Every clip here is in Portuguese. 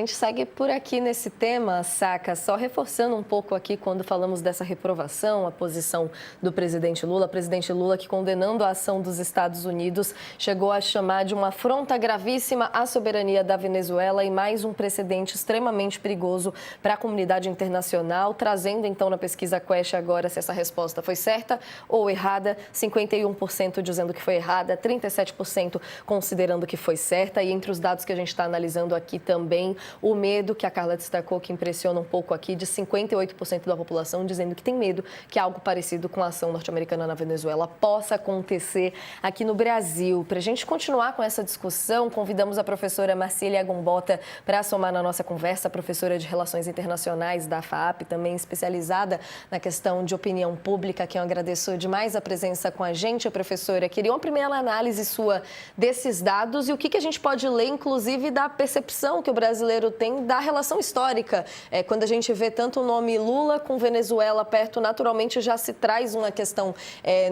A gente segue por aqui nesse tema, Saca, só reforçando um pouco aqui quando falamos dessa reprovação, a posição do presidente Lula que condenando a ação dos Estados Unidos, chegou a chamar de uma afronta gravíssima à soberania da Venezuela e mais um precedente extremamente perigoso para a comunidade internacional, trazendo então na pesquisa Quest agora se essa resposta foi certa ou errada, 51% dizendo que foi errada, 37% considerando que foi certa, e entre os dados que a gente está analisando aqui também, o medo que a Carla destacou, que impressiona um pouco aqui, de 58% da população dizendo que tem medo que algo parecido com a ação norte-americana na Venezuela possa acontecer aqui no Brasil. Para a gente continuar com essa discussão, convidamos a professora Marcília Gombota para somar na nossa conversa, professora de Relações Internacionais da FAAP, também especializada na questão de opinião pública, que eu agradeço demais a presença com a gente, professora. Queria uma primeira análise sua desses dados e o que a gente pode ler, inclusive, da percepção que o brasileiro tem da relação histórica. Quando a gente vê tanto o nome Lula com Venezuela perto, naturalmente já se traz uma questão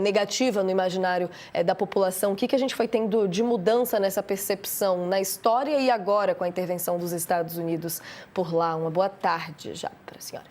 negativa no imaginário da população. O que a gente foi tendo de mudança nessa percepção na história e agora com a intervenção dos Estados Unidos por lá? Uma boa tarde já para a senhora.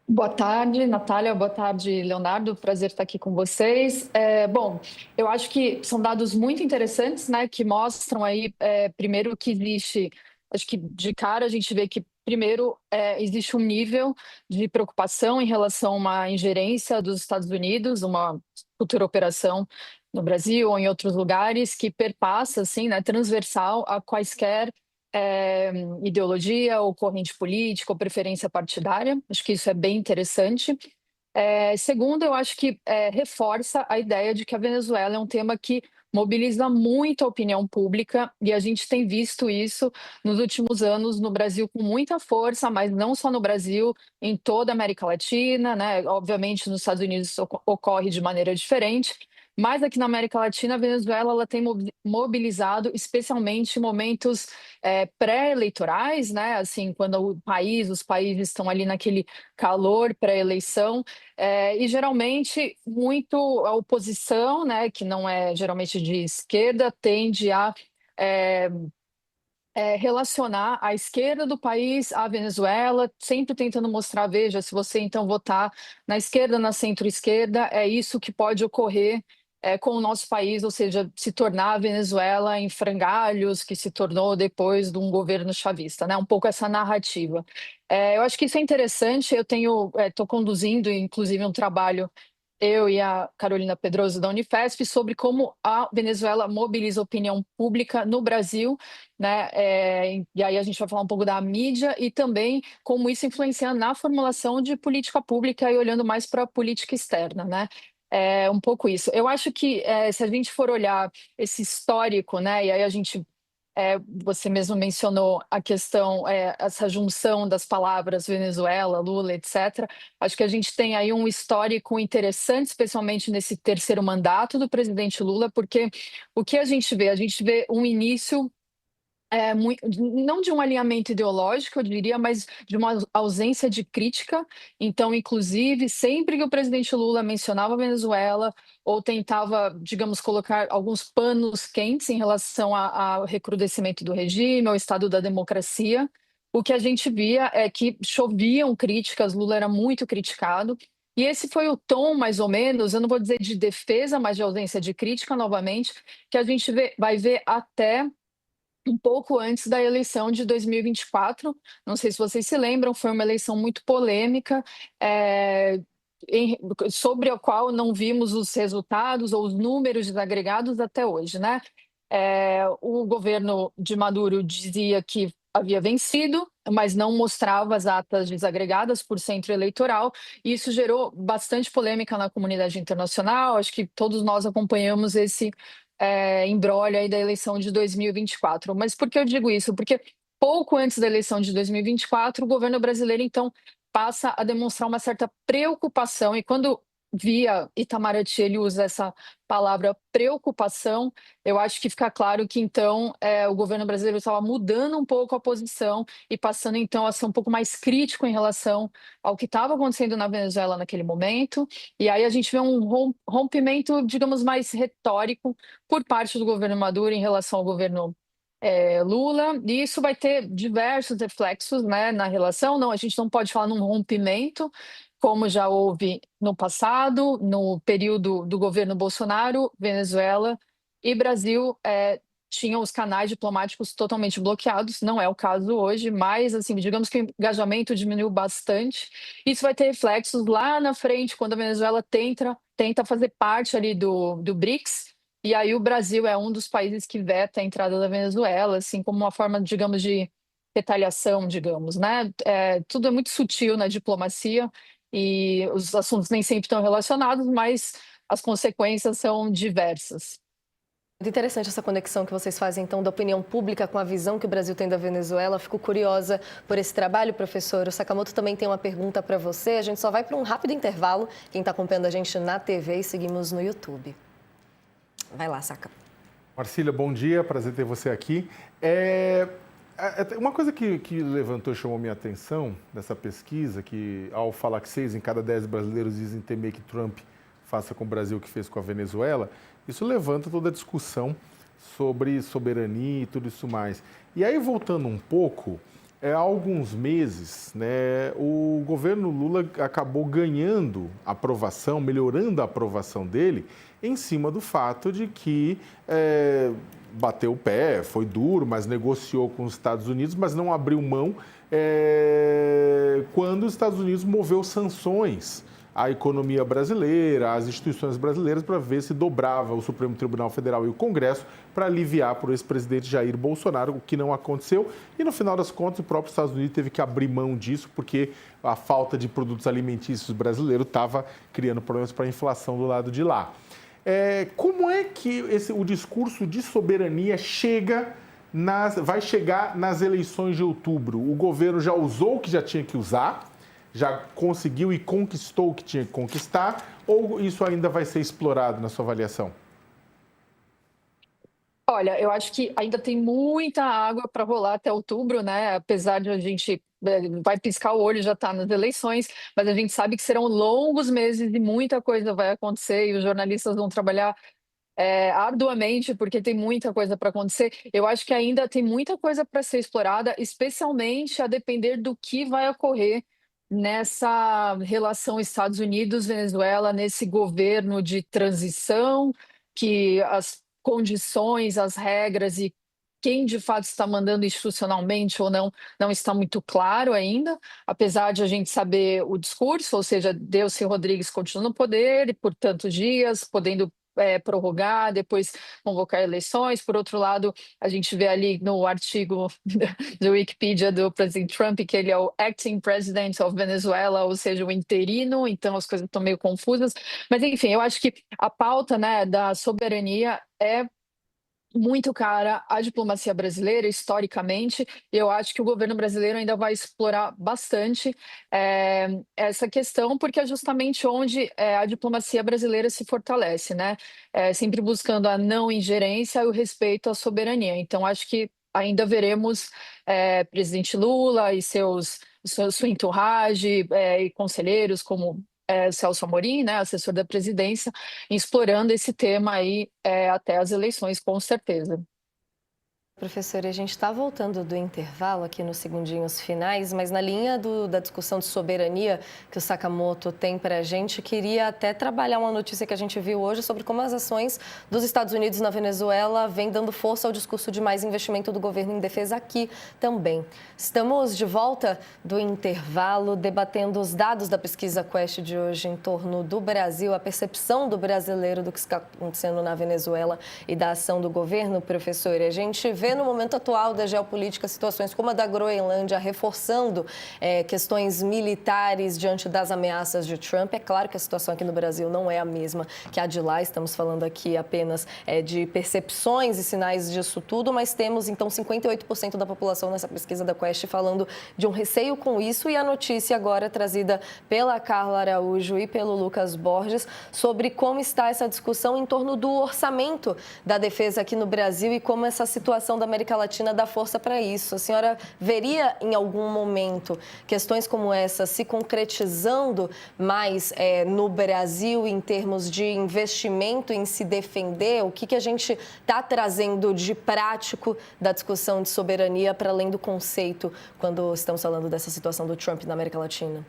Boa tarde, Natália. Boa tarde, Leonardo. Prazer estar aqui com vocês. Bom, eu acho que são dados muito interessantes, né, que mostram aí, primeiro, que existe. Acho que de cara a gente vê que, primeiro, existe um nível de preocupação em relação a uma ingerência dos Estados Unidos, uma futura operação no Brasil ou em outros lugares, que perpassa, assim, né, transversal a quaisquer ideologia ou corrente política ou preferência partidária. Acho que isso é bem interessante. Segundo, eu acho que reforça a ideia de que a Venezuela é um tema que mobiliza muito a opinião pública, e a gente tem visto isso nos últimos anos no Brasil com muita força, mas não só no Brasil, em toda a América Latina, né? Obviamente nos Estados Unidos isso ocorre de maneira diferente, mas aqui na América Latina a Venezuela ela tem mobilizado especialmente em momentos pré-eleitorais, né? Assim, quando os países estão ali naquele calor pré-eleição. E geralmente muito a oposição, né, que não é geralmente de esquerda, tende a relacionar a esquerda do país à Venezuela, sempre tentando mostrar, veja, se você então votar na esquerda, na centro-esquerda, é isso que pode ocorrer com o nosso país, ou seja, se tornar a Venezuela em frangalhos, que se tornou depois de um governo chavista, né? Um pouco essa narrativa. Eu acho que isso é interessante. Eu estou conduzindo, inclusive, um trabalho, eu e a Carolina Pedroso da Unifesp, sobre como a Venezuela mobiliza a opinião pública no Brasil, né? E aí a gente vai falar um pouco da mídia e também como isso influencia na formulação de política pública e olhando mais para a política externa, né? Um pouco isso. Eu acho que se a gente for olhar esse histórico, né? E aí a gente você mesmo mencionou a questão, essa junção das palavras Venezuela, Lula, etc. Acho que a gente tem aí um histórico interessante, especialmente nesse terceiro mandato do presidente Lula, porque o que a gente vê? A gente vê um início não de um alinhamento ideológico, eu diria, mas de uma ausência de crítica. Então, inclusive, sempre que o presidente Lula mencionava a Venezuela ou tentava, digamos, colocar alguns panos quentes em relação ao recrudescimento do regime, ao estado da democracia, o que a gente via é que choviam críticas, Lula era muito criticado. E esse foi o tom, mais ou menos, eu não vou dizer de defesa, mas de ausência de crítica, novamente, que a gente vai ver até um pouco antes da eleição de 2024. Não sei se vocês se lembram, foi uma eleição muito polêmica, sobre a qual não vimos os resultados ou os números desagregados até hoje, né? O governo de Maduro dizia que havia vencido, mas não mostrava as atas desagregadas por centro eleitoral, e isso gerou bastante polêmica na comunidade internacional. Acho que todos nós acompanhamos esse imbróglio aí da eleição de 2024. Mas por que eu digo isso? Porque pouco antes da eleição de 2024, o governo brasileiro, então, passa a demonstrar uma certa preocupação, e quando via Itamaraty, ele usa essa palavra preocupação, eu acho que fica claro que, então, o governo brasileiro estava mudando um pouco a posição e passando, então, a ser um pouco mais crítico em relação ao que estava acontecendo na Venezuela naquele momento. E aí a gente vê um rompimento, digamos, mais retórico por parte do governo Maduro em relação ao governo Lula, e isso vai ter diversos reflexos, né, na relação. Não, a gente não pode falar num rompimento, como já houve no passado, no período do governo Bolsonaro, Venezuela e Brasil tinham os canais diplomáticos totalmente bloqueados. Não é o caso hoje, mas assim, digamos que o engajamento diminuiu bastante. Isso vai ter reflexos lá na frente, quando a Venezuela tenta fazer parte ali do BRICS. E aí o Brasil é um dos países que veta a entrada da Venezuela, assim, como uma forma, digamos, de retaliação, digamos, né? Tudo é muito sutil na diplomacia e os assuntos nem sempre estão relacionados, mas as consequências são diversas. Muito interessante essa conexão que vocês fazem, então, da opinião pública com a visão que o Brasil tem da Venezuela. Fico curiosa por esse trabalho, professor. O Sakamoto também tem uma pergunta para você. A gente só vai para um rápido intervalo. Quem está acompanhando a gente na TV e seguimos no YouTube. Vai lá, Saka. Marcília, bom dia, prazer ter você aqui. Uma coisa que levantou e chamou minha atenção nessa pesquisa, que ao falar que 6 em cada 10 brasileiros dizem temer que Trump faça com o Brasil o que fez com a Venezuela, isso levanta toda a discussão sobre soberania e tudo isso mais. E aí, voltando um pouco, há alguns meses, né, o governo Lula acabou ganhando aprovação, melhorando a aprovação dele, em cima do fato de que bateu o pé, foi duro, mas negociou com os Estados Unidos, mas não abriu mão quando os Estados Unidos moveu sanções à economia brasileira, às instituições brasileiras, para ver se dobrava o Supremo Tribunal Federal e o Congresso para aliviar por esse presidente Jair Bolsonaro, o que não aconteceu. E, no final das contas, o próprio Estados Unidos teve que abrir mão disso, porque a falta de produtos alimentícios brasileiros estava criando problemas para a inflação do lado de lá. Como é que o discurso de soberania vai chegar nas eleições de outubro? O governo já usou o que já tinha que usar? Já conseguiu e conquistou o que tinha que conquistar? Ou isso ainda vai ser explorado na sua avaliação? Olha, eu acho que ainda tem muita água para rolar até outubro, né? Apesar de a gente vai piscar o olho, já está nas eleições, mas a gente sabe que serão longos meses e muita coisa vai acontecer e os jornalistas vão trabalhar arduamente, porque tem muita coisa para acontecer. Eu acho que ainda tem muita coisa para ser explorada, especialmente a depender do que vai ocorrer nessa relação Estados Unidos-Venezuela, nesse governo de transição, que as condições, as regras e quem de fato está mandando institucionalmente ou não está muito claro ainda, apesar de a gente saber o discurso, ou seja, Delcy Rodrigues continua no poder e por tantos dias, podendo prorrogar, depois convocar eleições. Por outro lado, a gente vê ali no artigo do Wikipedia do presidente Trump que ele é o Acting President of Venezuela, ou seja, o interino, então as coisas estão meio confusas. Mas, enfim, eu acho que a pauta, né, da soberania é muito cara à diplomacia brasileira, historicamente. Eu acho que o governo brasileiro ainda vai explorar bastante essa questão, porque é justamente onde a diplomacia brasileira se fortalece, né? Sempre buscando a não ingerência e o respeito à soberania. Então, acho que ainda veremos presidente Lula e sua entourage e conselheiros como Celso Amorim, né, assessor da presidência, explorando esse tema aí até as eleições, com certeza. Professora, a gente está voltando do intervalo aqui nos segundinhos finais, mas na linha da discussão de soberania que o Sakamoto tem para a gente, queria até trabalhar uma notícia que a gente viu hoje sobre como as ações dos Estados Unidos na Venezuela vêm dando força ao discurso de mais investimento do governo em defesa aqui também. Estamos de volta do intervalo, debatendo os dados da pesquisa Quest de hoje em torno do Brasil, a percepção do brasileiro do que está acontecendo na Venezuela e da ação do governo, professor. A gente vê no momento atual da geopolítica situações como a da Groenlândia reforçando questões militares diante das ameaças de Trump. É claro que a situação aqui no Brasil não é a mesma que a de lá, estamos falando aqui apenas de percepções e sinais disso tudo, mas temos então 58% da população nessa pesquisa da Quest falando de um receio com isso, e a notícia agora trazida pela Carla Araújo e pelo Lucas Borges sobre como está essa discussão em torno do orçamento da defesa aqui no Brasil e como essa situação da América Latina dá força para isso. A senhora veria em algum momento questões como essa se concretizando mais no Brasil em termos de investimento em se defender? O que a gente está trazendo de prático da discussão de soberania para além do conceito quando estamos falando dessa situação do Trump na América Latina?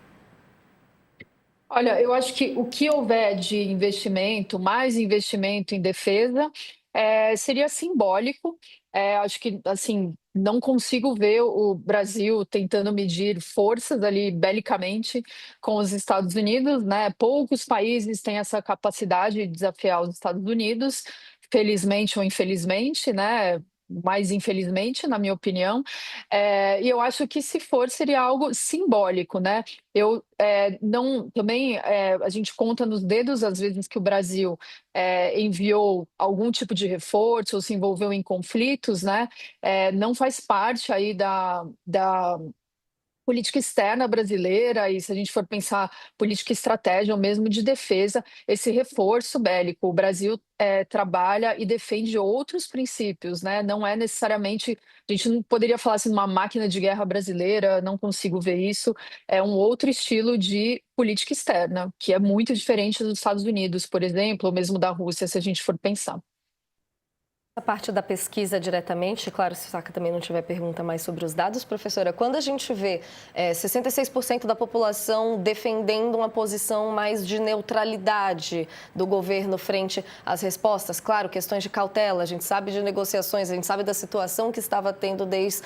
Olha, eu acho que o que houver de investimento, mais investimento em defesa, seria simbólico. Acho que, assim, não consigo ver o Brasil tentando medir forças ali belicamente com os Estados Unidos, né? Poucos países têm essa capacidade de desafiar os Estados Unidos, felizmente ou infelizmente, né? Mais infelizmente, na minha opinião. E eu acho que se for, seria algo simbólico, né? Eu não também a gente conta nos dedos às vezes que o Brasil enviou algum tipo de reforço ou se envolveu em conflitos, né? Não faz parte aí da política externa brasileira, e se a gente for pensar política e estratégia ou mesmo de defesa, esse reforço bélico, o Brasil trabalha e defende outros princípios, né? Não é necessariamente, a gente não poderia falar assim uma máquina de guerra brasileira, não consigo ver isso, é um outro estilo de política externa, que é muito diferente dos Estados Unidos, por exemplo, ou mesmo da Rússia, se a gente for pensar. A parte da pesquisa diretamente, claro, se o Saca também não tiver pergunta mais sobre os dados, professora, quando a gente vê 66% da população defendendo uma posição mais de neutralidade do governo frente às respostas, claro, questões de cautela, a gente sabe de negociações, a gente sabe da situação que estava tendo desde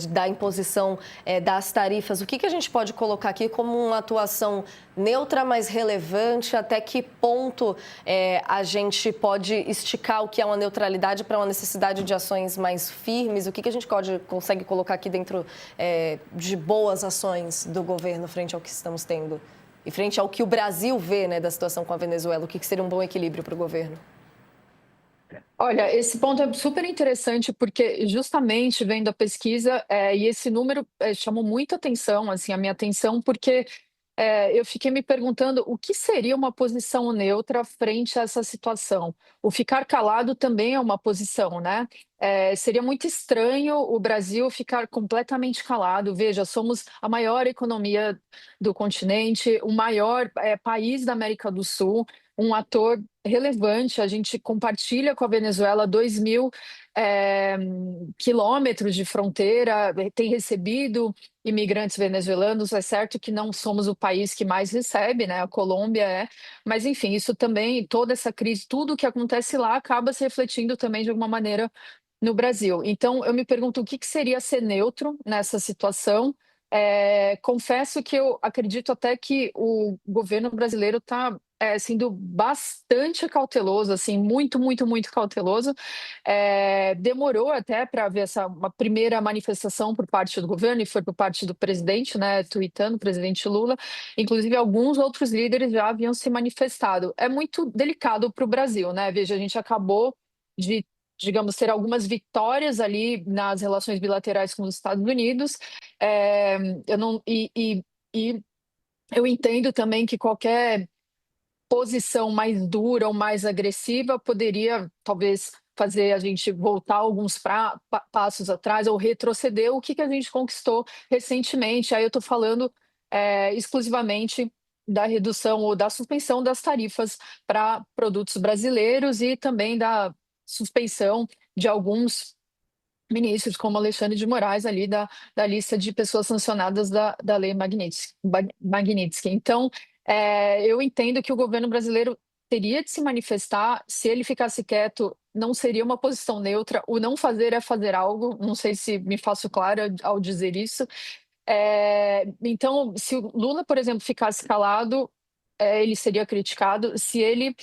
da imposição das tarifas, o que a gente pode colocar aqui como uma atuação neutra, mas relevante, até que ponto a gente pode esticar o que é uma neutralidade para uma necessidade de ações mais firmes? O que a gente consegue colocar aqui dentro de boas ações do governo frente ao que estamos tendo? E frente ao que o Brasil vê, né, da situação com a Venezuela, o que seria um bom equilíbrio para o governo? Olha, esse ponto é super interessante porque justamente vendo a pesquisa e esse número chamou muita atenção, assim, a minha atenção, porque eu fiquei me perguntando o que seria uma posição neutra frente a essa situação. O ficar calado também é uma posição, né? Seria muito estranho o Brasil ficar completamente calado. Veja, somos a maior economia do continente, o maior país da América do Sul, um ator relevante. A gente compartilha com a Venezuela 2.000 quilômetros de fronteira, tem recebido imigrantes venezuelanos. É certo que não somos o país que mais recebe, né? A Colômbia mas enfim, isso também, toda essa crise, tudo que acontece lá acaba se refletindo também de alguma maneira no Brasil. Então, eu me pergunto o que seria ser neutro nessa situação. Confesso que eu acredito até que o governo brasileiro está sendo bastante cauteloso, assim, muito, muito, muito cauteloso. Demorou até para ver uma primeira manifestação por parte do governo, e foi por parte do presidente, né, tuitando, o presidente Lula. Inclusive, alguns outros líderes já haviam se manifestado. É muito delicado para o Brasil, né? Veja, a gente acabou de, digamos, ter algumas vitórias ali nas relações bilaterais com os Estados Unidos. Eu não, e eu entendo também que qualquer posição mais dura ou mais agressiva poderia, talvez, fazer a gente voltar alguns passos atrás ou retroceder o que a gente conquistou recentemente. Aí eu estou falando exclusivamente da redução ou da suspensão das tarifas para produtos brasileiros e também da suspensão de alguns ministros, como Alexandre de Moraes, ali da lista de pessoas sancionadas da Lei Magnitsky. Então, eu entendo que o governo brasileiro teria de se manifestar. Se ele ficasse quieto, não seria uma posição neutra. O não fazer é fazer algo. Não sei se me faço clara ao dizer isso. Então, se o Lula, por exemplo, ficasse calado, ele seria criticado. Se ele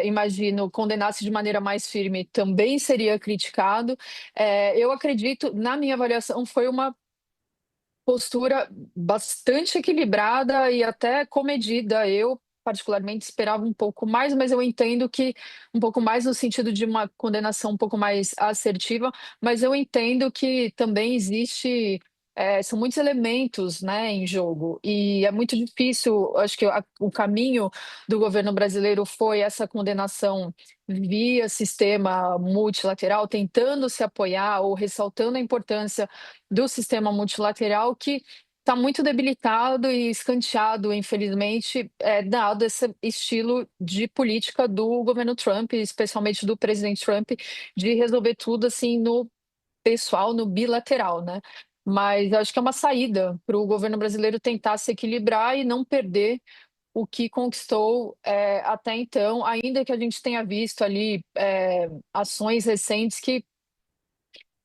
imagino, condenasse de maneira mais firme, também seria criticado. Eu acredito, na minha avaliação, foi uma postura bastante equilibrada e até comedida. Eu, particularmente, esperava um pouco mais, mas eu entendo que um pouco mais no sentido de uma condenação um pouco mais assertiva, mas eu entendo que também existe são muitos elementos, né, em jogo, e é muito difícil. Acho que o caminho do governo brasileiro foi essa condenação via sistema multilateral, tentando se apoiar ou ressaltando a importância do sistema multilateral, que está muito debilitado e escanteado, infelizmente, dado esse estilo de política do governo Trump, especialmente do presidente Trump, de resolver tudo assim no pessoal, no bilateral, né? Mas acho que é uma saída para o governo brasileiro tentar se equilibrar e não perder o que conquistou até então, ainda que a gente tenha visto ali ações recentes que,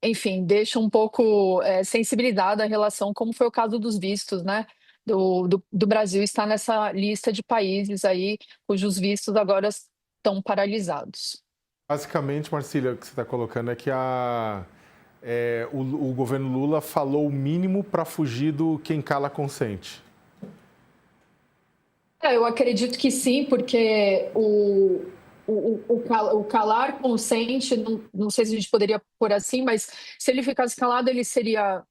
enfim, deixam um pouco sensibilizada a relação, como foi o caso dos vistos, né? Do Brasil está nessa lista de países aí cujos vistos agora estão paralisados. Basicamente, Marcília, o que você está colocando é que o governo Lula falou o mínimo para fugir do quem cala consente. Eu acredito que sim, porque o calar consente, não sei se a gente poderia pôr assim, mas se ele ficasse calado, ele seria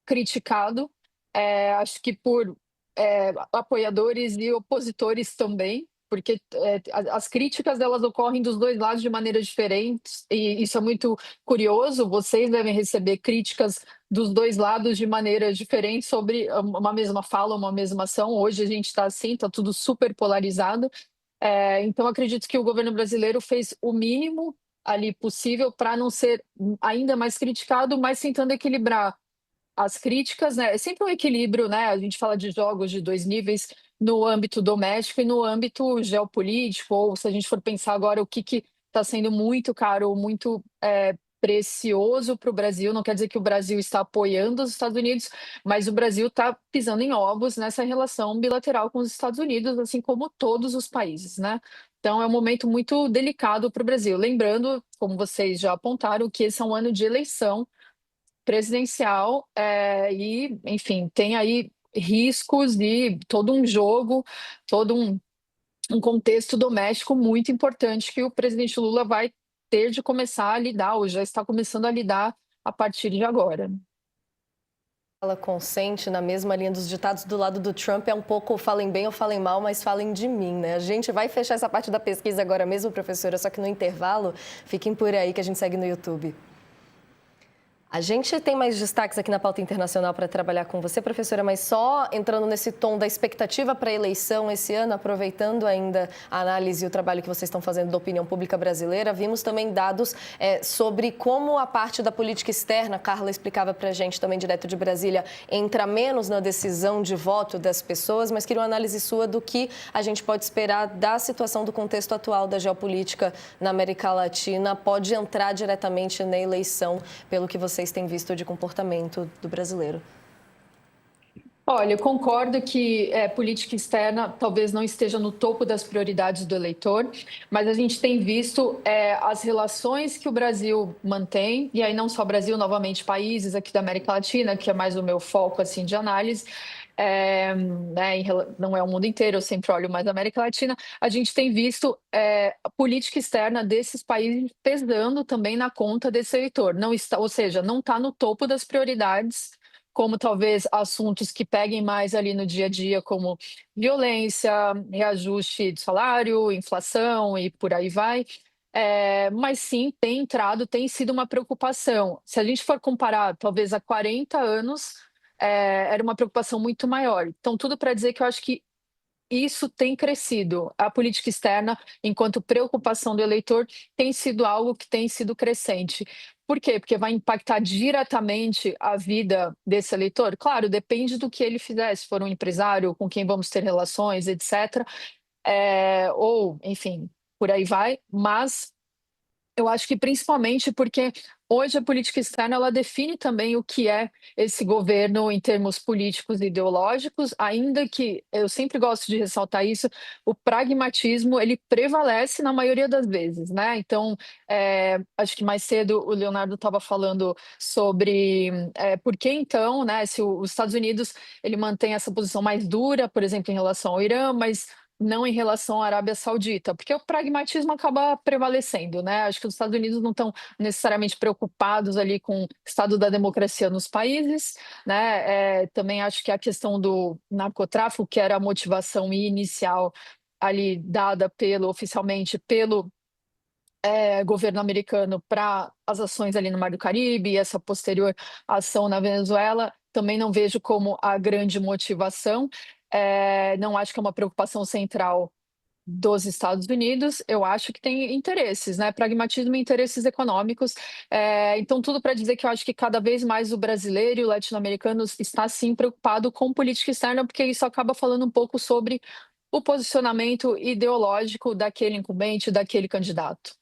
criticado, acho que por apoiadores e opositores também, porque as críticas elas ocorrem dos dois lados de maneiras diferentes, e isso é muito curioso. Vocês devem receber críticas dos dois lados de maneiras diferentes sobre uma mesma fala, uma mesma ação. Hoje a gente está assim, está tudo super polarizado. Então acredito que o governo brasileiro fez o mínimo ali possível para não ser ainda mais criticado, mas tentando equilibrar as críticas, né? É sempre um equilíbrio, né? A gente fala de jogos de dois níveis no âmbito doméstico e no âmbito geopolítico, ou se a gente for pensar agora o que está sendo muito caro, muito precioso para o Brasil. Não quer dizer que o Brasil está apoiando os Estados Unidos, mas o Brasil está pisando em ovos nessa relação bilateral com os Estados Unidos, assim como todos os países, né? Então é um momento muito delicado para o Brasil. Lembrando, como vocês já apontaram, que esse é um ano de eleição presidencial, e, enfim, tem aí riscos de todo um jogo, todo um contexto doméstico muito importante que o presidente Lula vai ter de começar a lidar, ou já está começando a lidar a partir de agora. Ela consente na mesma linha dos ditados do lado do Trump, é um pouco falem bem ou falem mal, mas falem de mim, né? A gente vai fechar essa parte da pesquisa agora mesmo, professora, só que no intervalo, fiquem por aí que a gente segue no YouTube. A gente tem mais destaques aqui na pauta internacional para trabalhar com você, professora, mas só entrando nesse tom da expectativa para a eleição esse ano, aproveitando ainda a análise e o trabalho que vocês estão fazendo da opinião pública brasileira, vimos também dados sobre como a parte da política externa, a Carla explicava para a gente também direto de Brasília, entra menos na decisão de voto das pessoas, mas queria uma análise sua do que a gente pode esperar da situação do contexto atual da geopolítica na América Latina, pode entrar diretamente na eleição, pelo que vocês têm visto de comportamento do brasileiro. Olha, eu concordo que política externa talvez não esteja no topo das prioridades do eleitor, mas a gente tem visto as relações que o Brasil mantém, e aí não só o Brasil, novamente países aqui da América Latina, que é mais o meu foco assim, de análise, né, não é o mundo inteiro, eu sempre olho mais a América Latina. A gente tem visto a política externa desses países pesando também na conta desse eleitor, não está, ou seja, não está no topo das prioridades, como talvez assuntos que peguem mais ali no dia a dia, como violência, reajuste de salário, inflação e por aí vai. Mas sim, tem entrado, tem sido uma preocupação. Se a gente for comparar, talvez há 40 anos, era uma preocupação muito maior. Então, tudo para dizer que eu acho que isso tem crescido. A política externa, enquanto preocupação do eleitor, tem sido algo que tem sido crescente. Por quê? Porque vai impactar diretamente a vida desse eleitor? Claro, depende do que ele fizer, se for um empresário, com quem vamos ter relações, etc. Ou, enfim, por aí vai. Mas eu acho que principalmente porque hoje a política externa ela define também o que é esse governo em termos políticos e ideológicos, ainda que eu sempre gosto de ressaltar isso, o pragmatismo ele prevalece na maioria das vezes, né? Então, acho que mais cedo o Leonardo estava falando sobre por que então, né? Se os Estados Unidos ele mantém essa posição mais dura, por exemplo, em relação ao Irã, mas não em relação à Arábia Saudita, porque o pragmatismo acaba prevalecendo, né? Acho que os Estados Unidos não estão necessariamente preocupados ali com o estado da democracia nos países, né? Também acho que a questão do narcotráfico, que era a motivação inicial ali dada oficialmente pelo governo americano para as ações ali no Mar do Caribe e essa posterior ação na Venezuela, também não vejo como a grande motivação. Não acho que é uma preocupação central dos Estados Unidos. Eu acho que tem interesses, né? Pragmatismo e interesses econômicos. Então, tudo para dizer que eu acho que cada vez mais o brasileiro e o latino-americano está sim preocupado com política externa, porque isso acaba falando um pouco sobre o posicionamento ideológico daquele incumbente, daquele candidato.